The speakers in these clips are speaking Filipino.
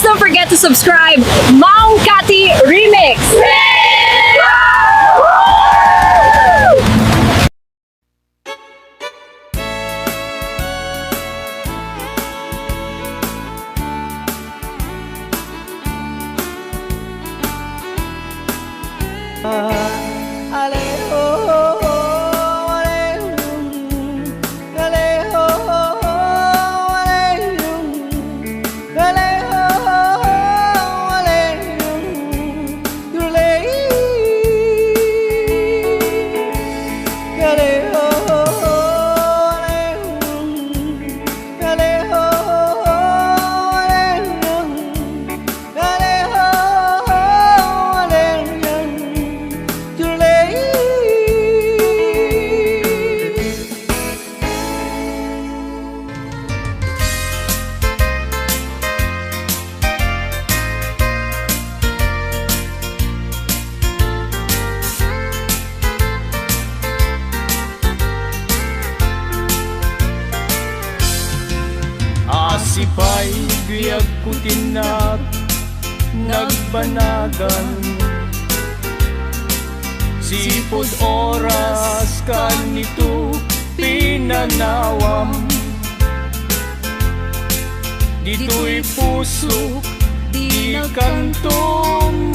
don't forget to subscribe. Maong Kati Remix! Asipay biyag kutinap nagbanagan, sipod oras kanito pinanawam. Dito'y pusok di kanto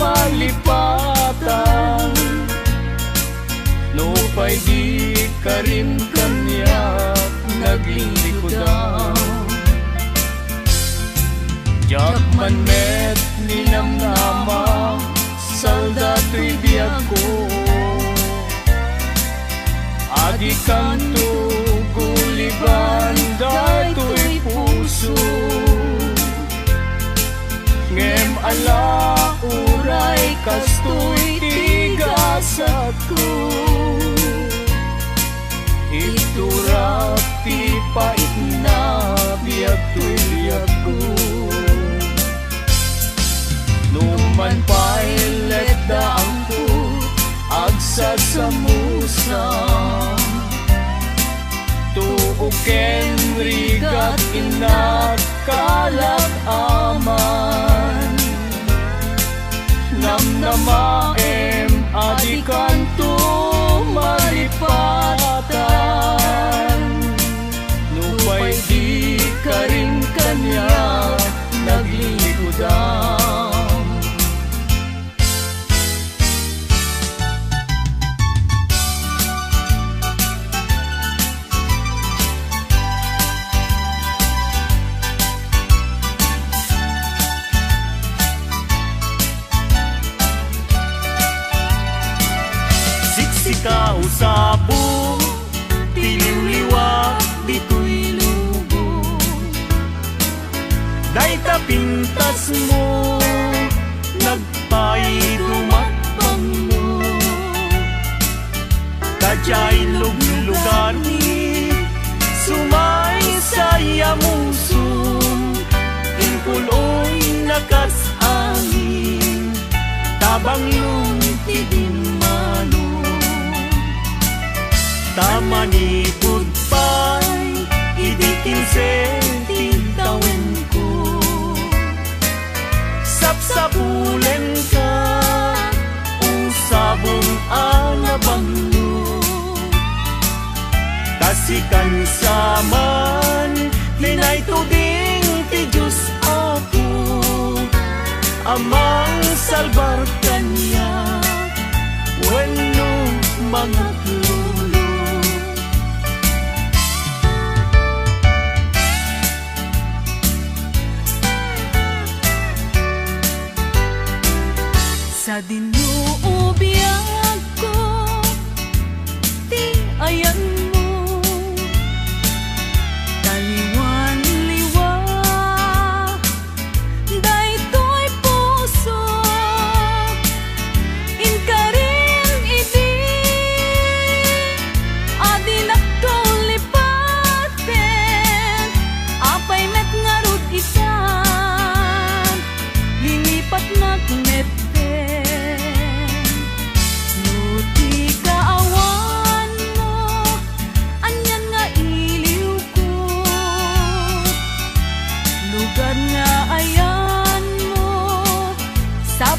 malipatan, no pa'y di karim kanyak naglilikodan. Jakman met ninamnama saldato'y biyag ko, adi kanto guliban dato'y puso. Ngem ala uray kasto'y tigasat ko, iturap ti pait na biyag to'y biyag ko. Numan pa'y letda ang ko agsasamusang, tuuken rigat inat kalagaman. Namnamaem adikan to malipatan, nupay di ka rin kanya naglilikodan. Kausabo, tiliw-liwak, dito'y lubo. Day tapintas mo, nagpaidumatpang mo. Kadya'y lugar ni, sumay saya mong sum. Inkuloy nakasangin, tabang lumtidin mano. Tamani goodbye, idikin sentin tawin ko. Sapsapulen ka, usabong alabang mo. Kasikan saman, linay tuding ti Diyos ako. Amang salbar kanya, wenno mga tulo. Sa dinuubiyag ko, ti ayan mo, taliwan-liwa, daytoy puso, inkarin idi, adi naktulipaten, apay met ngarud isan, linipat nagmet.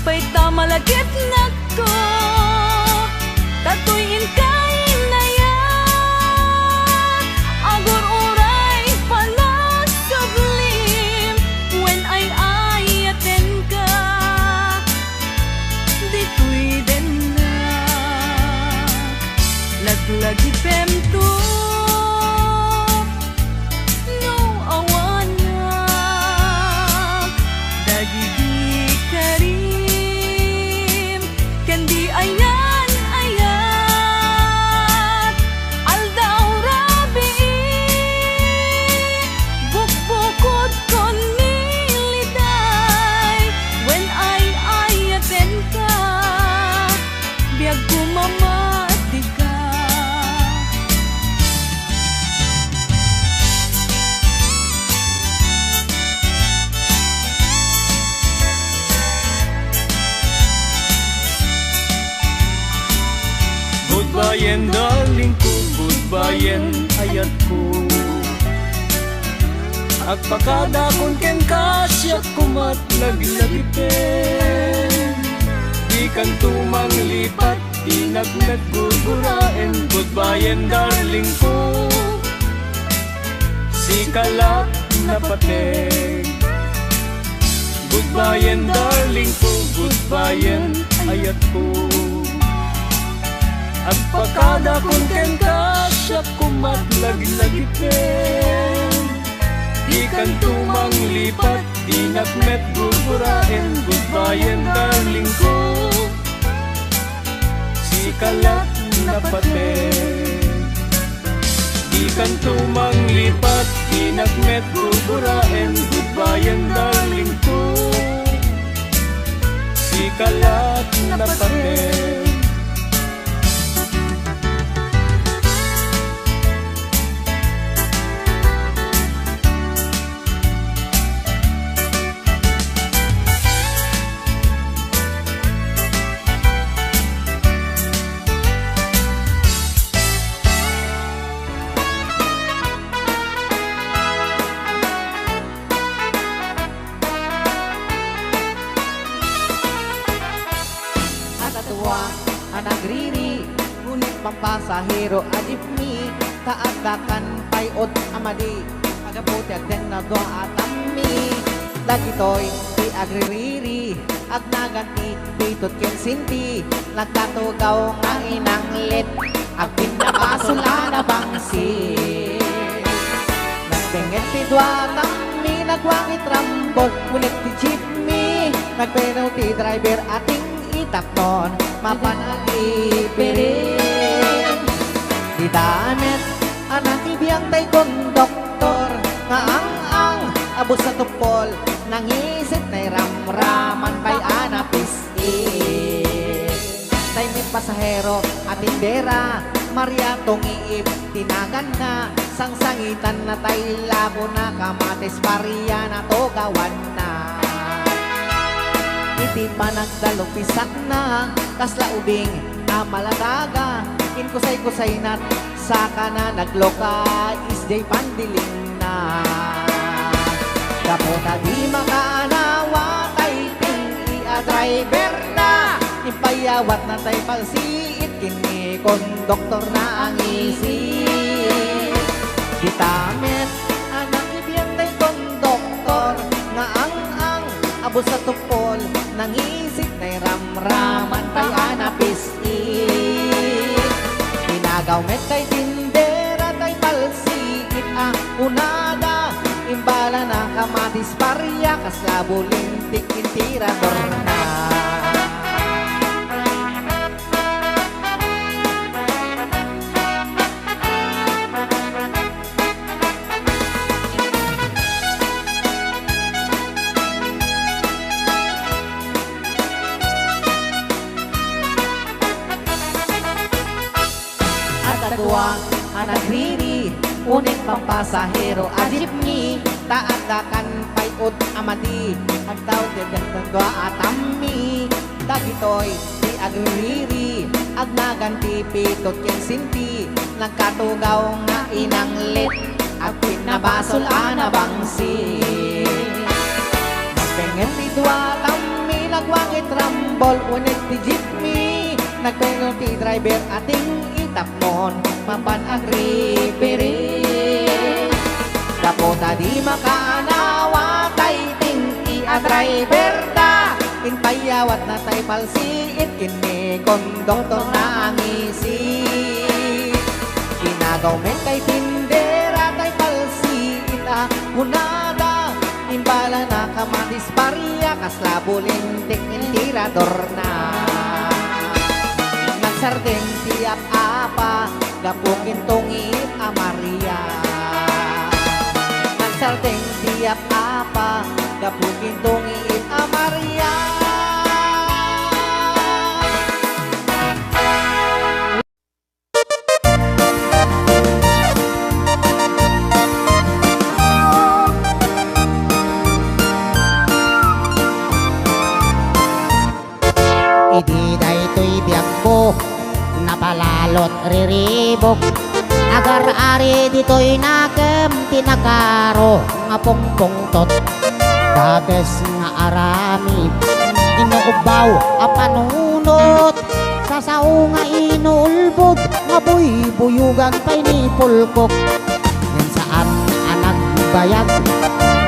apay tamalagit na ko tatuyin kain na yan agur uray panas sublim when ay ayaten ka dito'y den na laglagi pemto no awanak dagidi karim kandi ayan ayat aldaw rabi bukbukod kon niliday when ay ayaten ka biag kumamati ka Goodbye darling ko, goodbye ayat ko. Agpakadakon ken kasya kumat laglagipin. Di kan tumang lipat, di nagnagugurain. Goodbye darling ko, si kalak na pating. Goodbye darling ko, goodbye ayat ko. Agpakadakon ken kasya kumat laglagipin. Di kan tumang lipat, di nagmet gugurain. Goodbye darling ko, si kalat na pating. Di kan tumang lipat, di nagmet gugurain. Goodbye darling ko, si kalat na pating. Nagriri, ngunit pampasahero adipmi kaagakan payod amadi agaputi agden na doa atami dagitoy ti agririri agnaganti bitot ken sinti nagkatugaw nga inanglit agpin na basula na bangsi nagbenget ti dua tami nagwangit rambol ngunit ti jeepmi nagpenaw ti driver ating itakton mapanagipirin di damet anak ibiyang tay konduktor nga ang abos sa tupol nangisip na ramraman pa'y anapisin tay may pasahero at tindera Maria tong iib tinagan na sangsangitan na tay labo na kamatis pariya na togawan na iti pa nagdalupisak na kasla ubing amaladaga inkusay-kusay nat saka na nagloka isday pandiling na kapota di makaanawa kay ting driver na impayawat na tay palsiit kini konduktor na ang isip ditamet anak ibiyang tay konduktor nga ang abos sa tupol nangisip na ramraman kay anapisit tinagaw met kay tindera tay palsiit unada imbala na kamatis parya kaslabo lintik intirador na nagriri unik pampasahero adipni taagakan payod amadi agtaw degan dua atami dagitoy di agriri agnaganti pitot ken sinti nagkatugaw nga inanglit agpin na basol ana bangsi Pengen ti dua kami nagwang itrambol unig ti jeepney nagpengo ti driver ating itapnon mapan ang ripiri Daputa di makaanawa tay ting a driver da Inpayawat na tay palsiit kini kondoktor na ang isi Ginagaw men kay tindera tay palsiit a hunada Imbala na kamatis pariya kaslabulintik intirador na Nagsardeng tiap apa gapukin tungit a Maria Nagsardeng tiap apa gapukin tungit a Maria Idi daytoy biyag ko napalalot riribok agar ari ditoy nakem tinakaro nga pungpungtot dages nga arami inuubaw a panunot sasao nga inuulbog nga buy-buyugan pay ni pulkok yan saan anak bayag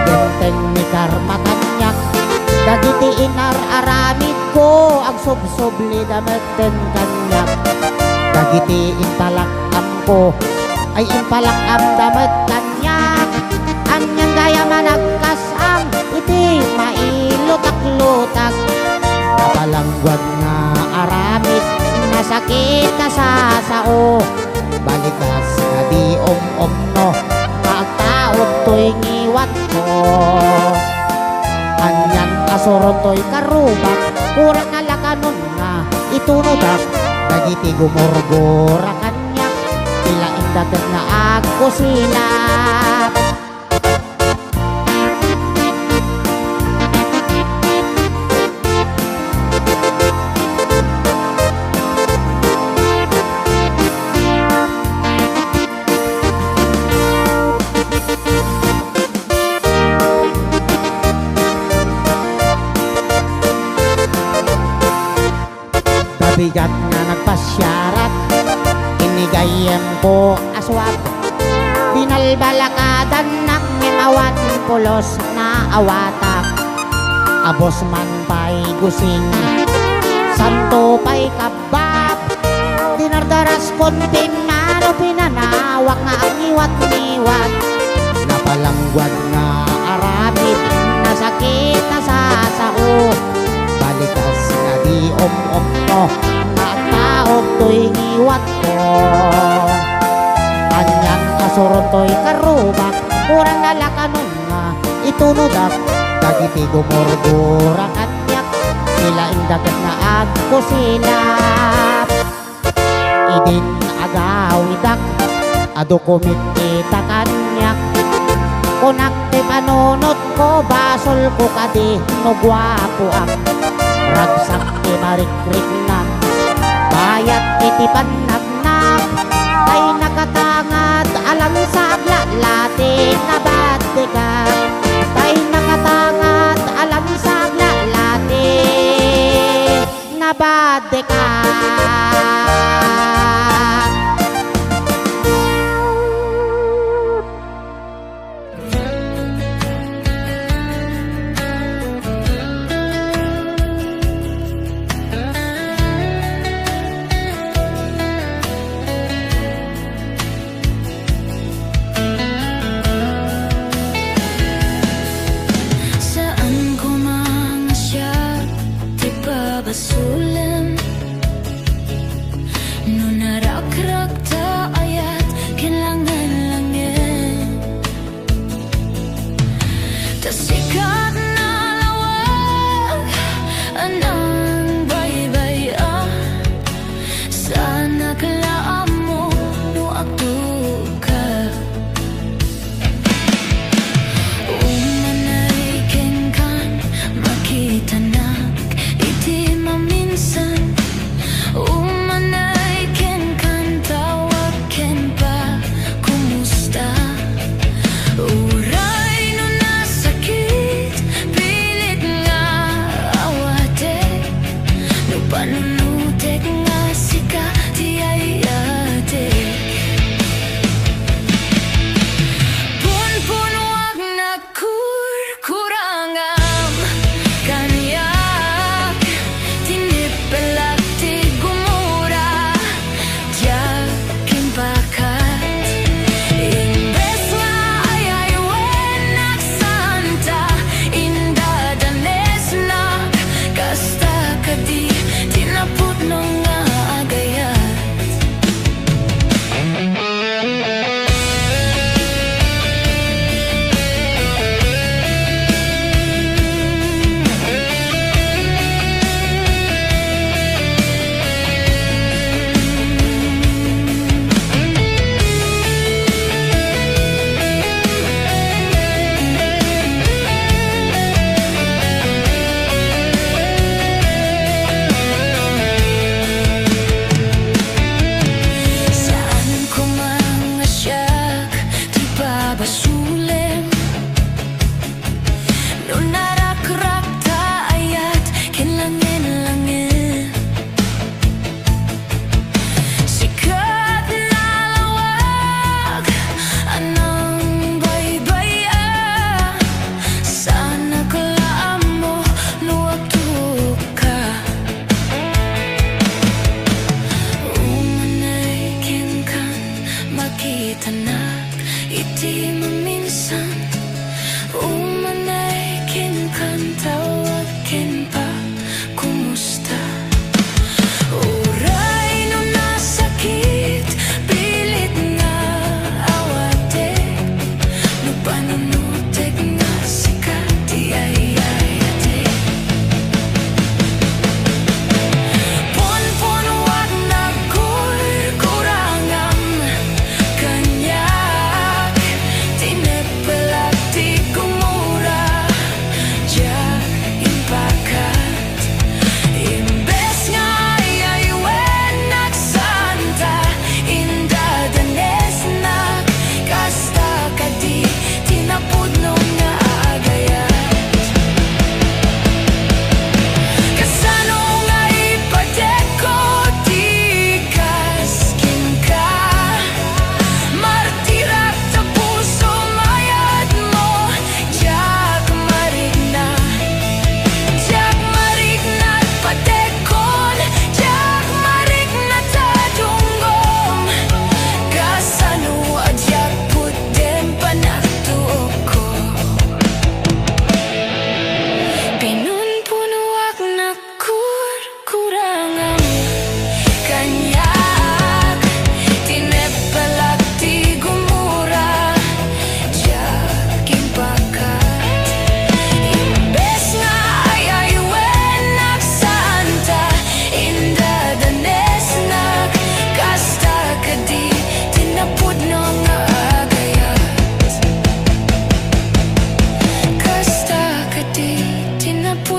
benteng ni karmakanyak dagiti inar aramid ko ang subsubli dameten kanyak dagiti impalakam ko ay impalakam damet kanyak anyang gaya managkasam iti mailutak-lutak napalangguad nga aramid nasakit na sasao balikas nga di om-om magtaog to'y ngiwat ko Anyan kasorontoy karubak kurang nalakanon nga itunodak dagiti gumurgura kanyak tila indaten nga agko sila bigat nga nagpasyarat inigayem ko aswat binalbalakadan nak ngimawat pulos na awatak abos man pay gusing santo pay kabab dinardaras kontin nga no pinanawak nga ang iwat-iwat napalangguad nga aramid nasakit na sasao balikas nga di om-om no taog to'y ngiwat ko anyang kasuron to'y karubak kurang nalakanon nga itunodak dagiti gumurgura kanyak sila indagat nga agko silap idin agawidak adukumit kita kanyak kunak ti panunot ko basol ko kadi no gwapo ak ragsak ti marikrik na bayat iti panagnak ay nakatangad alam sa aglalati nabatikan ay nakatangad alam sa aglalati nabatikan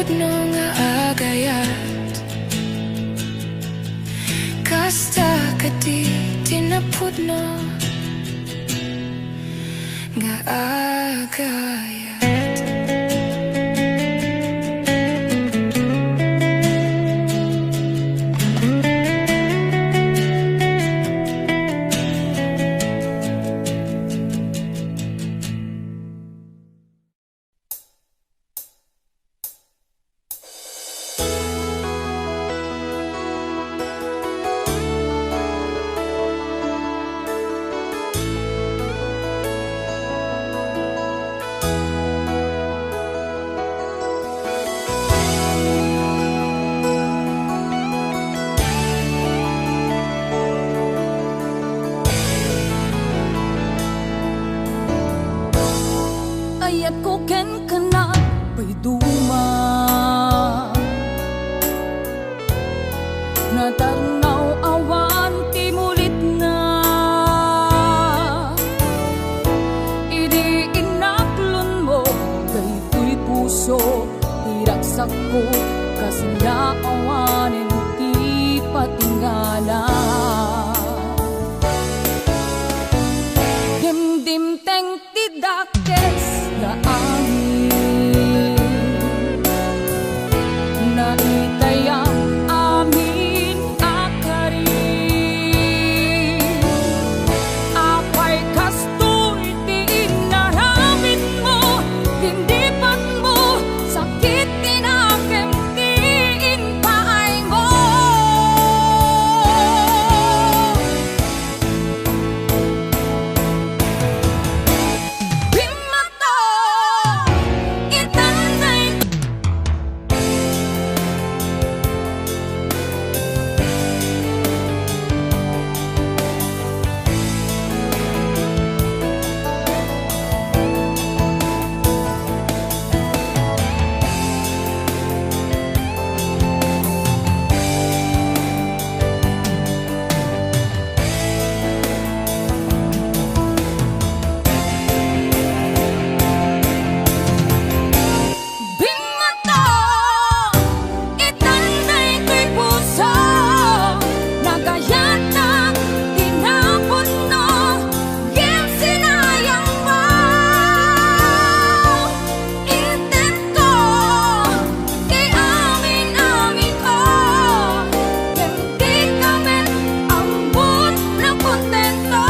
pudno nga agayat kasta kadi tinapudno nga agayat. Ayat ko ken kana pa'y duma natarnaw awan ti mulit na idi inaklon mo daytoy puso iraksak ko kasla awanen ti patingala dimdim teng tidakes na amin na itayang amin akari apay kastoy ti inaramid mo tindipan mo sakit tinakem ti inpaay mo Bimato itanay Bimato itanay ko'y puso nagayatak tinapon no yung sinayang mo intent ko amin ko hindi kami ambot na kontento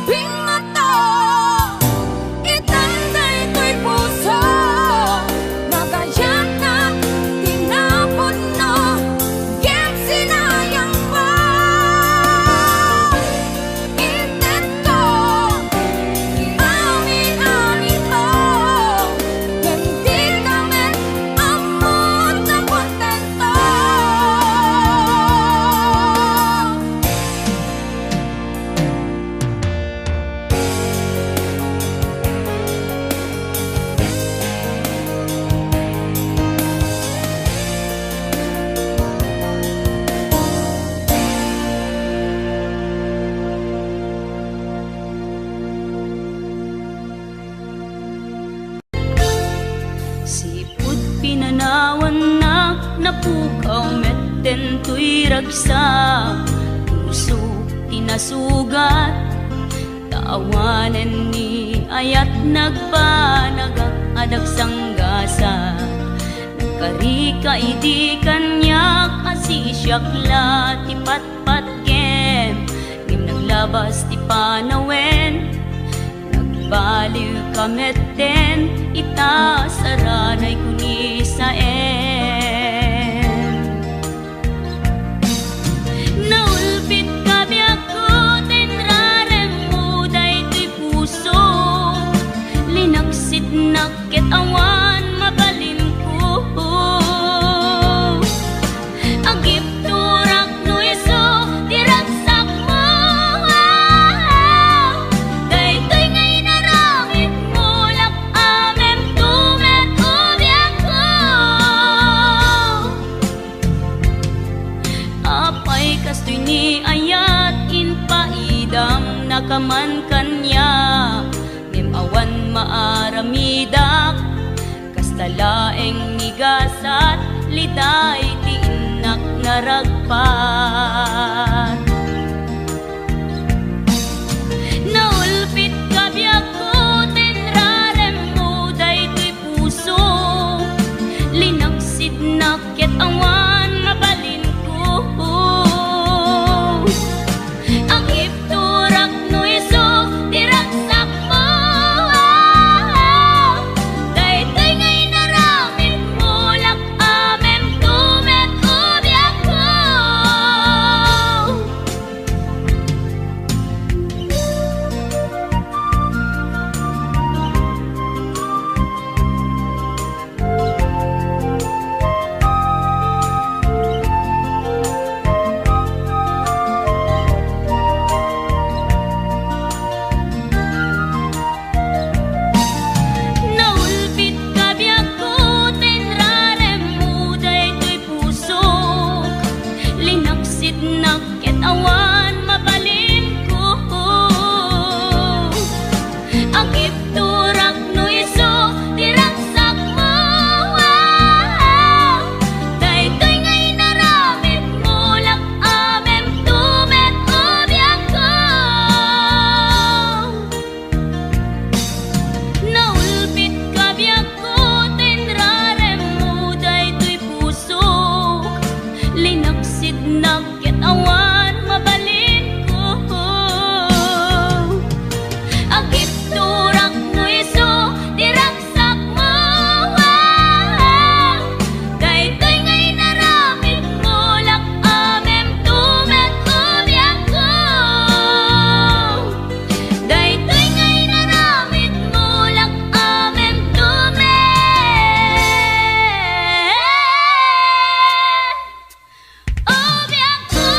Bimato itanday ko'y puso nagayatak tinapon no yung sinayang mo intent ko amin ko hindi kami ambot na kontento Siput pinanawan na napukaw metten tuy ragsa puso tinasugat taawanen ni ayat nagpanagak adag sanggasa nagkarika idi kanyak asisyakla ti patpat gem ngim naglabas ti panawen baliw kametten ita saranay kuni sa naulpit kami ako tenrarem mo daytoy puso linaksit nakit awan mabalin ko agip turak no iso diragsak mo daytoy ngay naramit mo lak amem tumet ubyag kaman kanya ngem awan maaramidak kastalaeng migasat liday ti inak naragpat naulpit kabiyak ko tenrarem mo daytoy puso linaksid naket awan mabalin ko ang ipturak no iso diragsak mo daytoy ngay naramit mo lak amem tumet ubyak ko naulpit kabiyak ko tenrarem mo daytoy puso linaksid naket awan mabalin ko ang ipturak no iso diragsak mo daytoy ngay naramit mo lak amem tumet ubyak ko naulpit kabiyak ko tenrarem mo daytoy puso linaksid naket awan mabalin ko ang ipturak no iso diragsak mo daytoy ngay naramit mo lak amem tumet ubyak ko daytoy ngay naramit mo lak amem tumet ubyak ko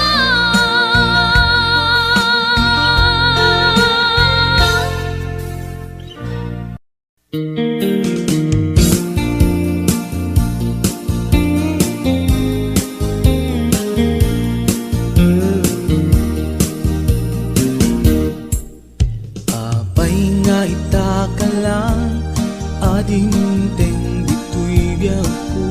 Apay nga itaka lang ading teng dito'y biyak ko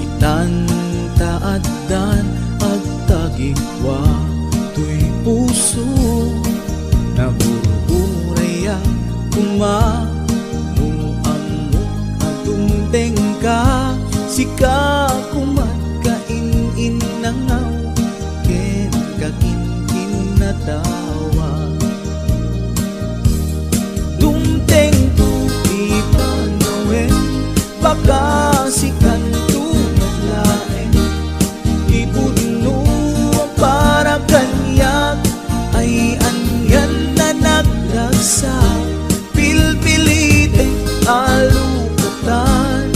itantaaddan agtagikwa to'y puso na bururaya kuma nung amok atong tengka sika kumat kain nangaw ken kakin natawa dumteng tu ipanawen baka sikan tu naglaen ibudno para kanyak ay anyan na naglagsa pilpilite alukatan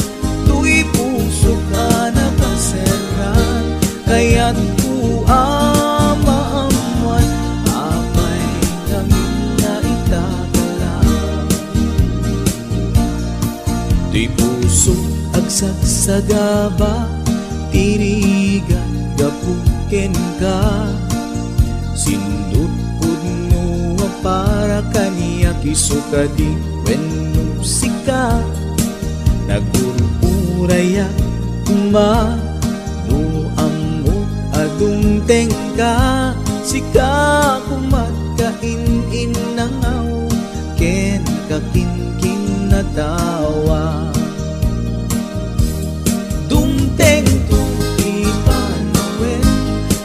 tu'y puso ka nakaseran kaya't ku amaamuan apay kami na itagalang tu'y puso agsagsagaba tirigan gapuken ka sindut pudno para kaniya kisukadi wenno sika nagururaya kuma no amok adung tengka sika kumat kain nangaw ken kakin natawa dumteng tu ipanawen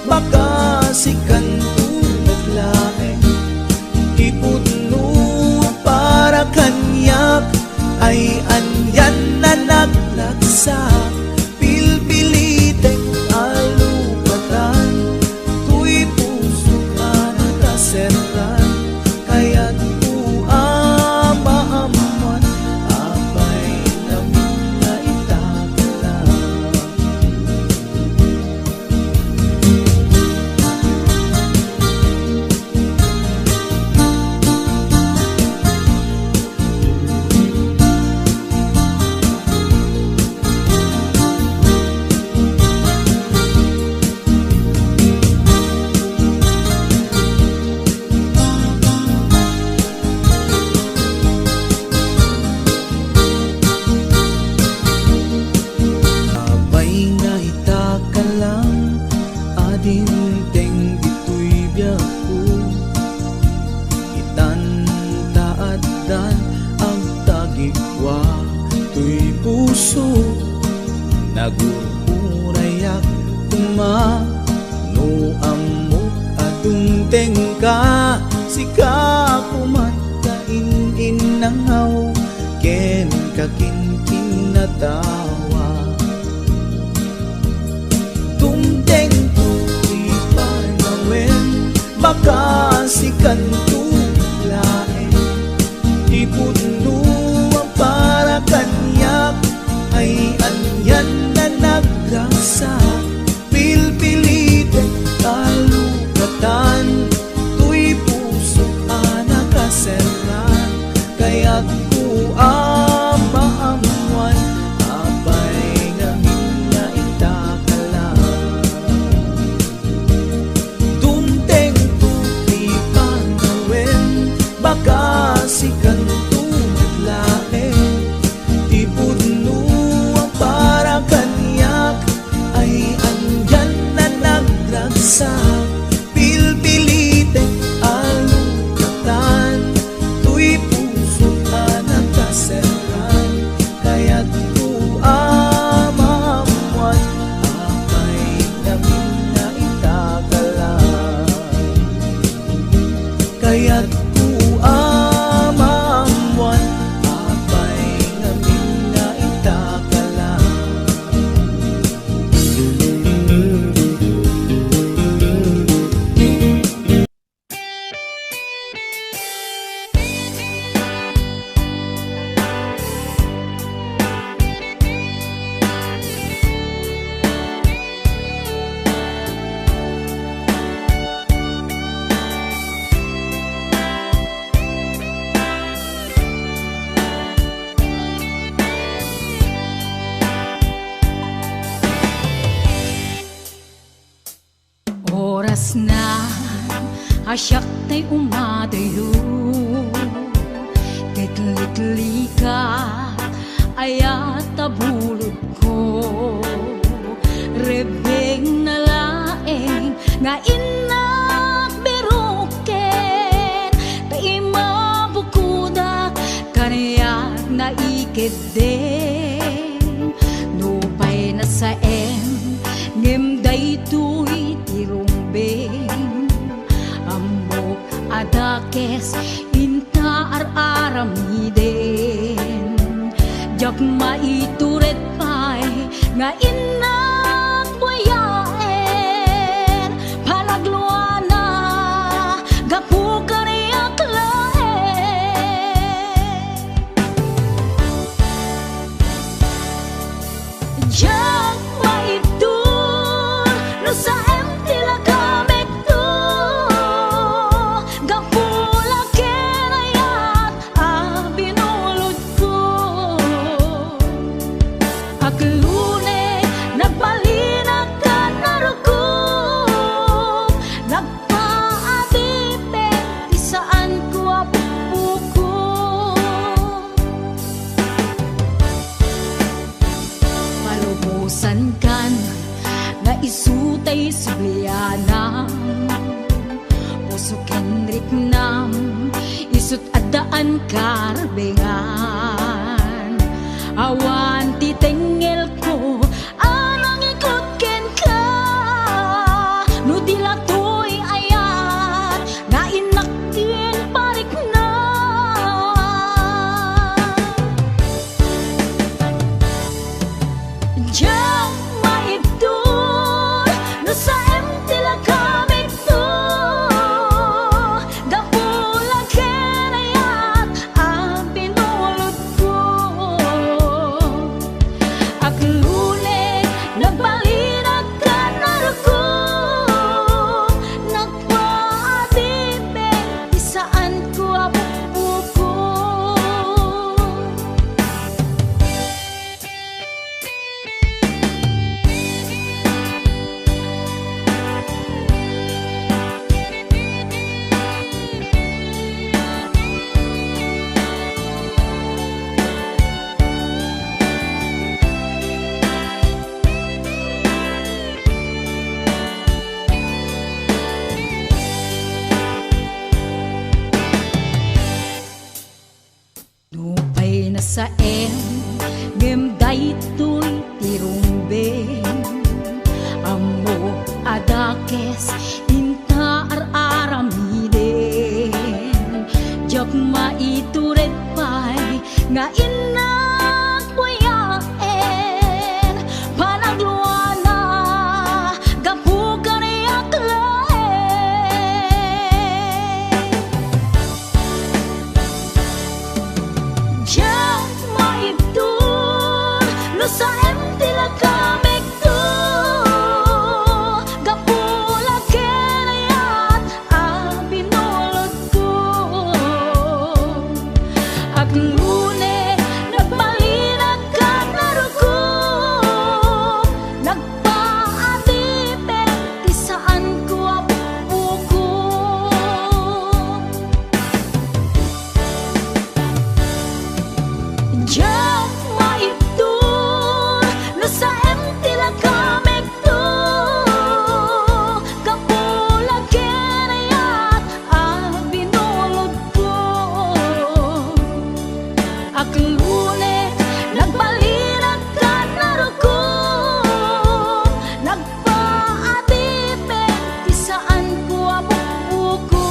baka sikan tu naglaen ipudno para kanyak ay anyan na naglagsa pilpilitek alupatan tu'y puso ka nakase Nagugurayak kuma no amok adung tengka sika kumat kain nangaw ken kakinkin na tawa tumteng tuwi panawen baka sikan tulaen ipudno ang para kanyak ay anyan na nagrasa pilpilitin talukatan tuy puso anakaseran kaya't ku amaamuan apay ngamin na itakalan tumteng tupi panawen baka sikan tumadlaen di pudno ang para kanyak ay andyan na nagragsak pilpilitin alukatan tuy puso anakaseran kaya't ku amamuan apay namin na itakalan kaya't ku amamuan apay namin na itakalan Oras na asyak ta'y umadayo Titli-tli ka ayat tabulod ko Rebeng na laeng nga inak beruken Ta'y mabukudak kanayak na ikeden Nupay na sa ngem daytoy tirumbeng amok adakes inta aramiden jak maituret pay nga inak buyaen palagluana gapu kaniyak laen jak maitur no sa tila kamek to gapula kenayat binulod ko aklune nagbalinag ka narukog nagpaadipe isaan ko apupuko malubusan kan nga isutay sublianam puso kenrik nam isut adaan karbengan awan titengel ko anang ikot ken ka no dilatoy ayat nga inaktin parik na Diyan maibdur no sa tila kamik to gapula kenayat binulod ko aklune nagbalinag ka narukog nagpaadipe isaan ko apupuko Nupay na sa ngem daytoy tirumbe Wag maitured pa'y nga inagbuyaen Panagluana gapu kaniyak laen Diyan maibdun no sa empty la kamig to Gapula kenayat abinulod ko Ak lune nagbalinag ka naruko Nagpaatipe ti saan ko apuko Diyan maibdun no sa empty la kamig to Gapula kenayat abinulod ko Ak lune nagbalinag ka naruko Nagpaatipe ti saan ko apuko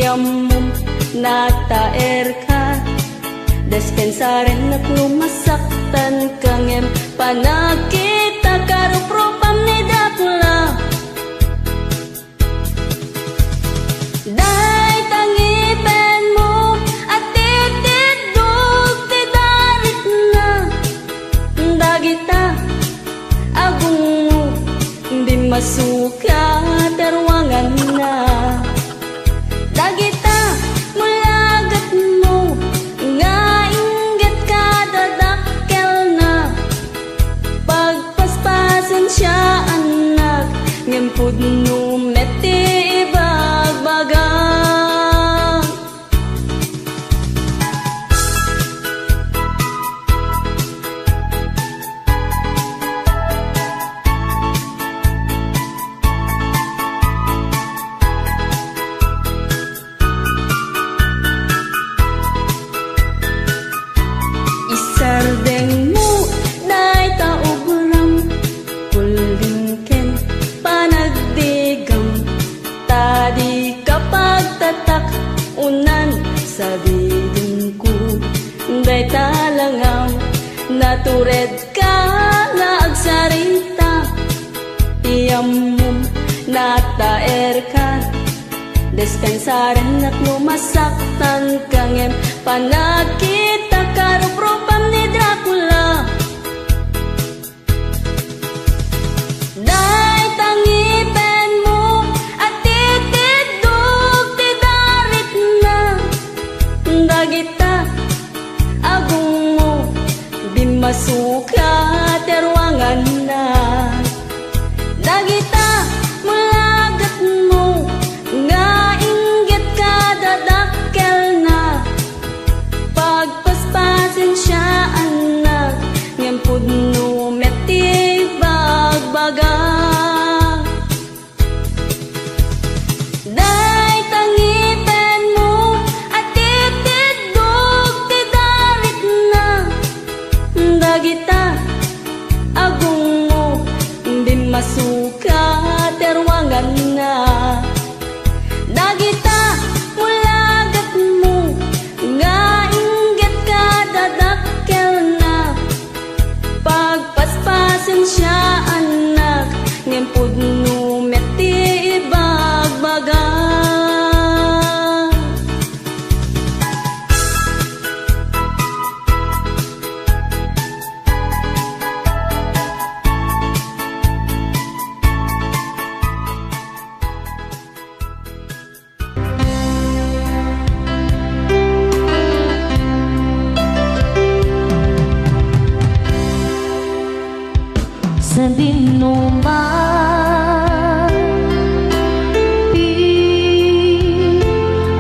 Iyamom nataer ka Despensaren at lumasaktan kangem Panakita karupropam ni Dracula Day tangipen mo at titidog ti darit na Dagita agung mo di masuka terwangan na Dagita mulagat mo nga ingat ka dadakkel na Pagpaspasan siya anak ngempud no meti ibagbagang Isardeng mo day tauguram Kulingken panagdigam Tadi kapag tatak unan sa bidin ko Day talangam natured ka na agsarita Iyamom nataer ka Despensaren at lumasaktan kangem Panakita karupropam ni Dracula Day tangipen mo at titidog ti darit na Dagita agung mo di masuka terwangan na Dagita mulagat mo nga inggit ka dadakkel na Pagpaspasin siya anak ngempud no meti bagbagang Day tangipen mo at titidog ti darit na Dagita agung mo di masuka terwangan na Dagita mulagat mo nga inggit ka dadakkel na Pagpaspasin siya anak ngempud no meti ibagbagang Sa dinuman Di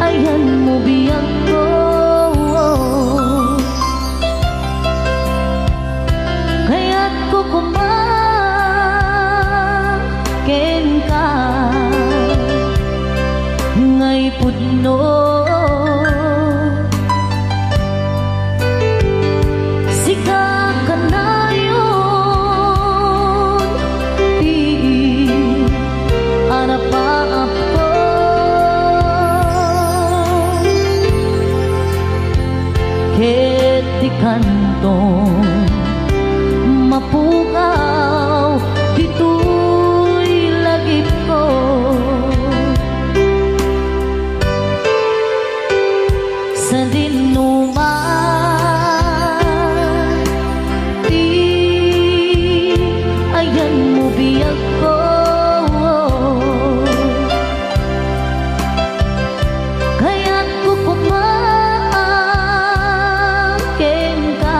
ayan mo biyang ko Kaya't ko kumaken ka Ngay pudno Sika ka na yun Di anapaap ko Ket di kantong mapukaw Dito'y lagip ko Sa dinuman Di ayan mo biyag ko Kaya't ko kumaken ka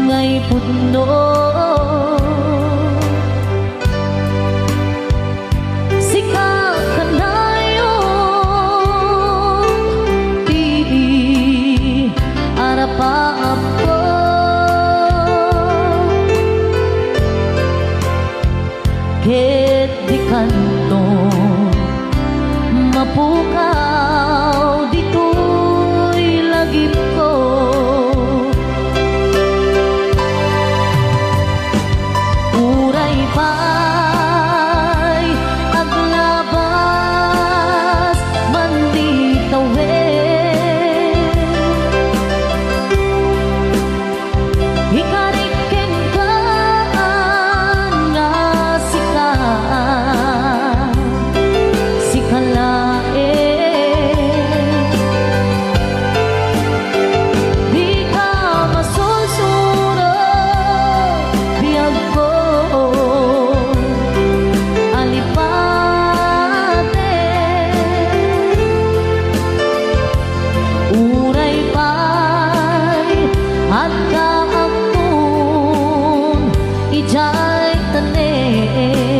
Ngay pudno Sika ka na yun Di kalae di ka masusuro biyag ko alipate uray pa'y at kaakun ijay tanin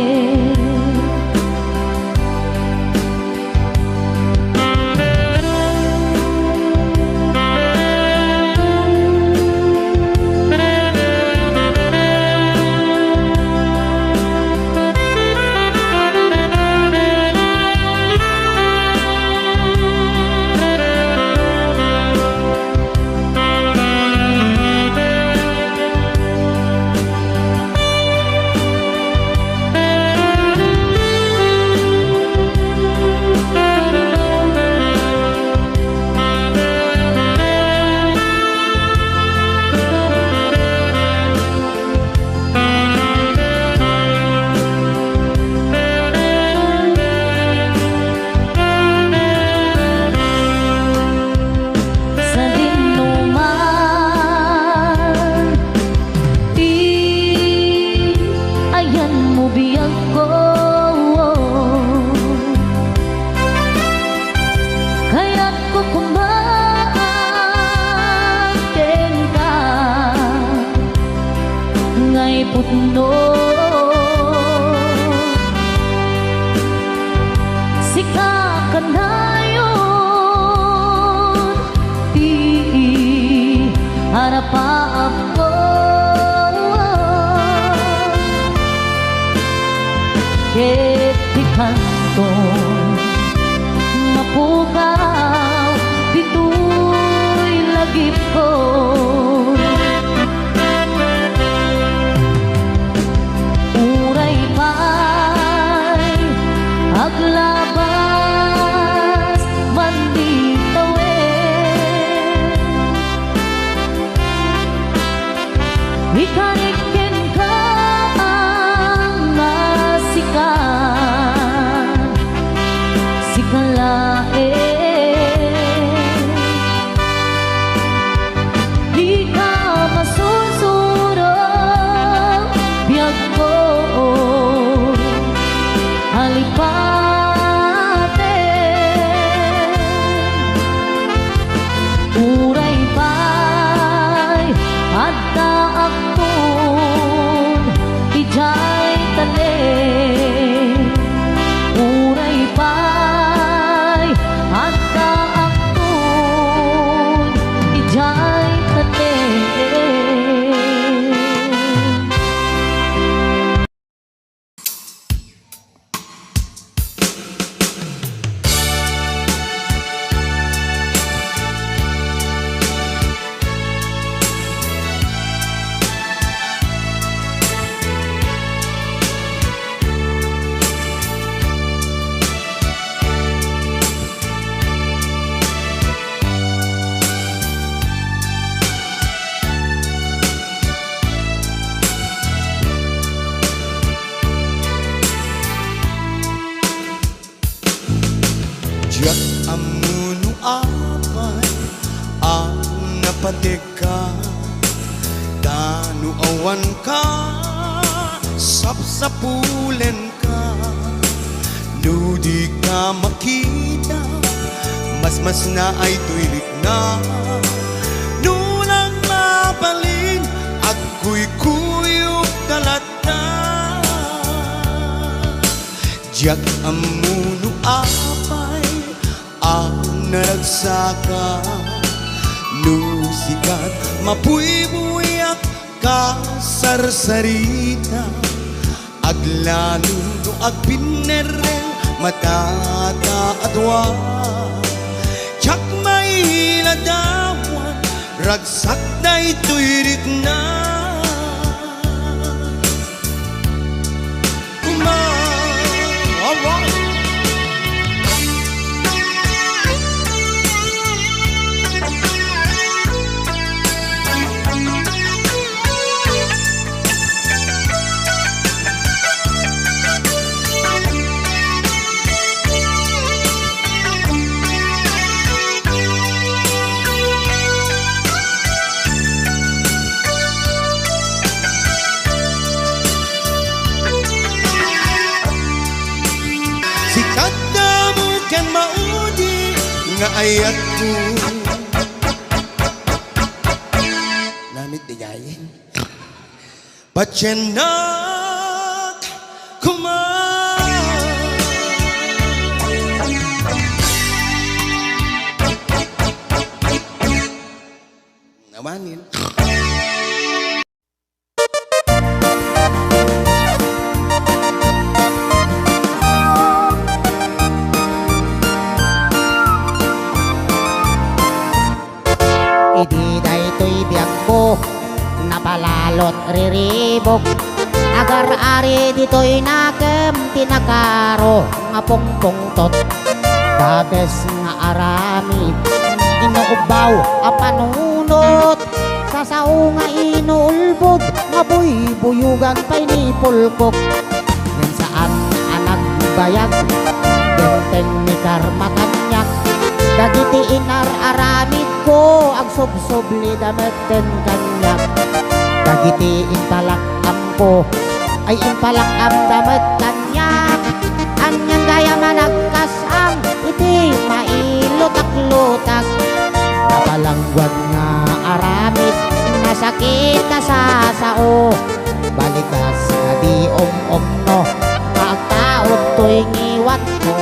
putno sikakan hayon di harapap ko ketikan ko mapukaw dito'y lagip ko aglabas manditawin ikanikin ka ang masikan sikalain di ka masusuro biyag ko alipate uray pa'y adda akon ijay tanin uray pa'y adda akon ijay tanin. Diyak amuno apay ang napatika Tanu awan ka sapsapulen ka Nudi ka makita mas na ay tuilik na Nulang mabalin at kuy-kuyok talata Diyak amuno apay ang naragsaka Nusikat mapuy-buyak ka sarsarita Aglalong no agpinereng matata adwa Tsak may hiladawan ragsak na ito'y na nga ayat ko. Namit di gay. Patyanak kumain. Namanin. Idi daytoy biyag ko napalalot riribok agar-ari dito'y nakem tinakaro nga pungpungtot dages nga arami inuubaw a panunot sasao nga inuulbog nga buy-buyugan pa'y ni pulkok yan saan anag bayag genteng ni karmakanyak dagiti inar aramid ko ang subsubli dameten kanyak dagiti impalak ampo ay impalak am damet kanyak anyan gaya managkasang iti mailutak-lutak napalangguad nga aramid nasakit na sasao balikas nga di om-om-no magtaot to'y ngiwat ko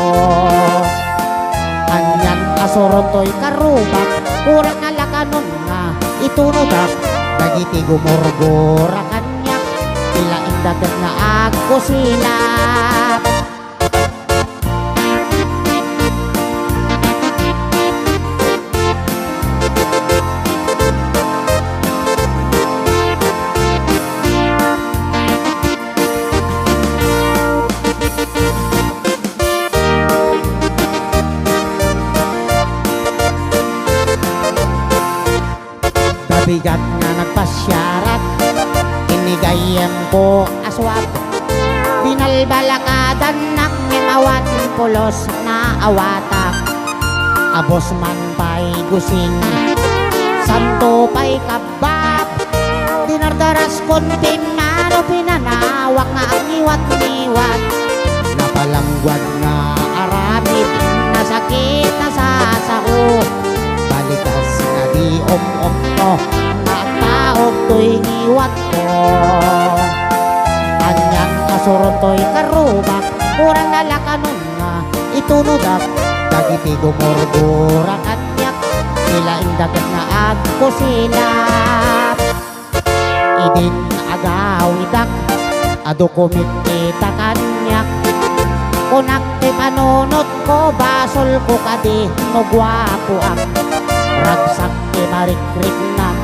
anyan asorotoy karubak kurang nalakanon nga itunudak dagiti gumurgura kanyak sila indagat nga agko sila bigat nga nagpasyarat inigayem ko aswap binalbalakadan nak ngimawan pulos na awatak abos man pa'y gusing santo pa'y kabab dinardaras kontin nga no pinanawak nga ang niwat-niwat napalangguad nga aramid nasakit na sasao balikas nga di om-om no taog to'y ngiwat ko anyang kasuron to'y karubak kurang nalakanon nga itunudak dagiti gumurgura kanyak sila indagat nga agko sila idin agawidak adu kumikita kanyak kunak ti panunot ko basol ko kadi no gwapo ak ragsak ti marikrik na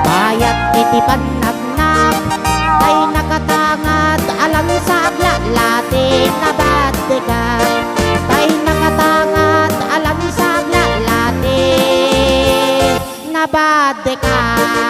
bayat iti panagnak ay nakatangad alang sa aglalati na batikat ay nakatangad alang sa aglalati na batikat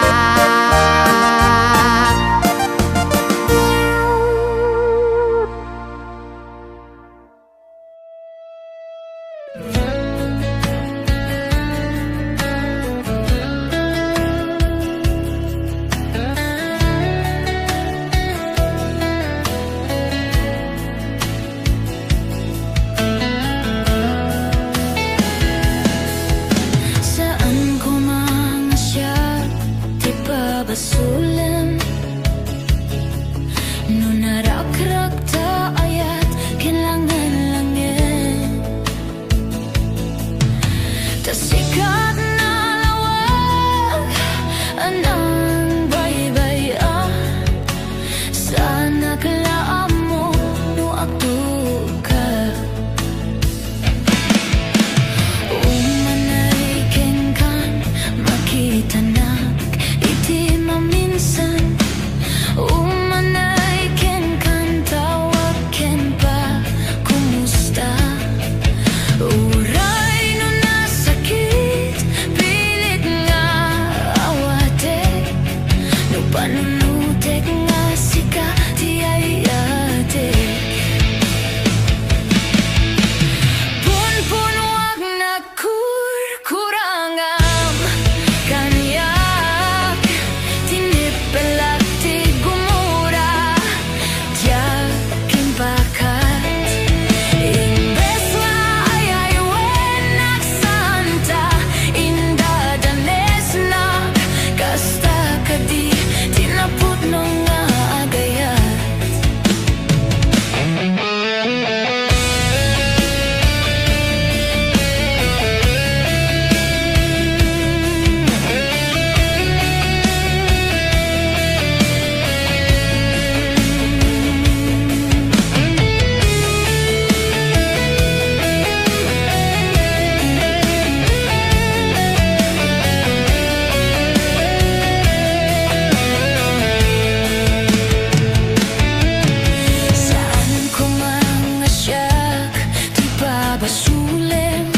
basulem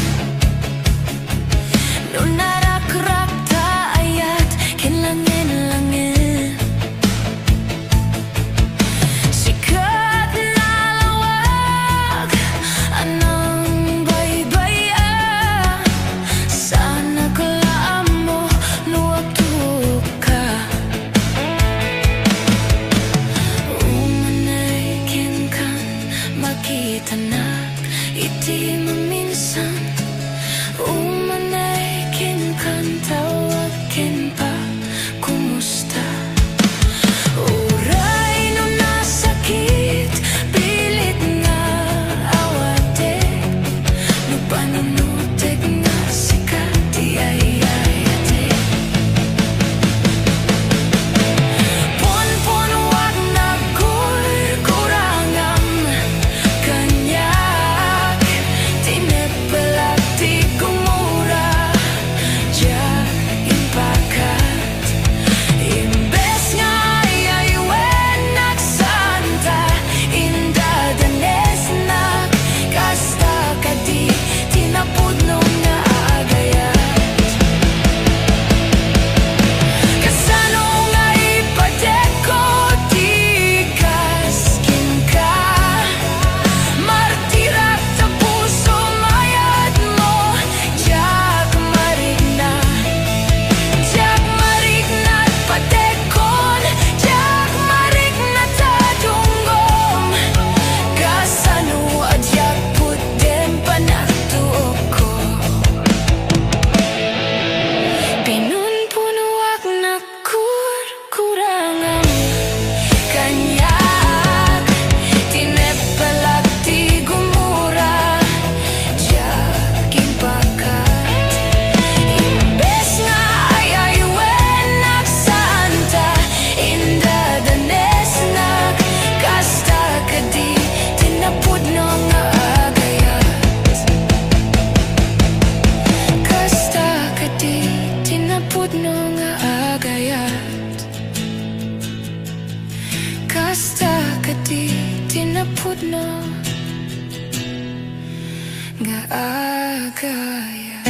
no narak-rak ta ayat kinlangin-langin sikat na lawag anang baybaya sana kalaan mo nuwag ka umanay kinkan makita na iti maminsan umanay kinkan tawagin pa kumusta uray no nasakit pilit na awate no panunutek na sikat di ayayate pon wag na kurangam kanyak tinepelak di kumura ja impakat imbes nga ayaywen nagsanta inda danes na kasta kadi tinapudno nga agayat kasano nga ipadeko di kaskin ka martirak sa puso mayat mo jak marigna at patekon jak marigna ta dunggom kasano adyak putem panagtuok ko pinunpunuak na kurangan kanyak tinepelak ti gumura jak impakat imbes nga ayaywen nagsanta inda danes na kasta kadi tinapudno nga agayat kasta kadi tinapudno nga agayat kasta kadi tinapudno nga agayat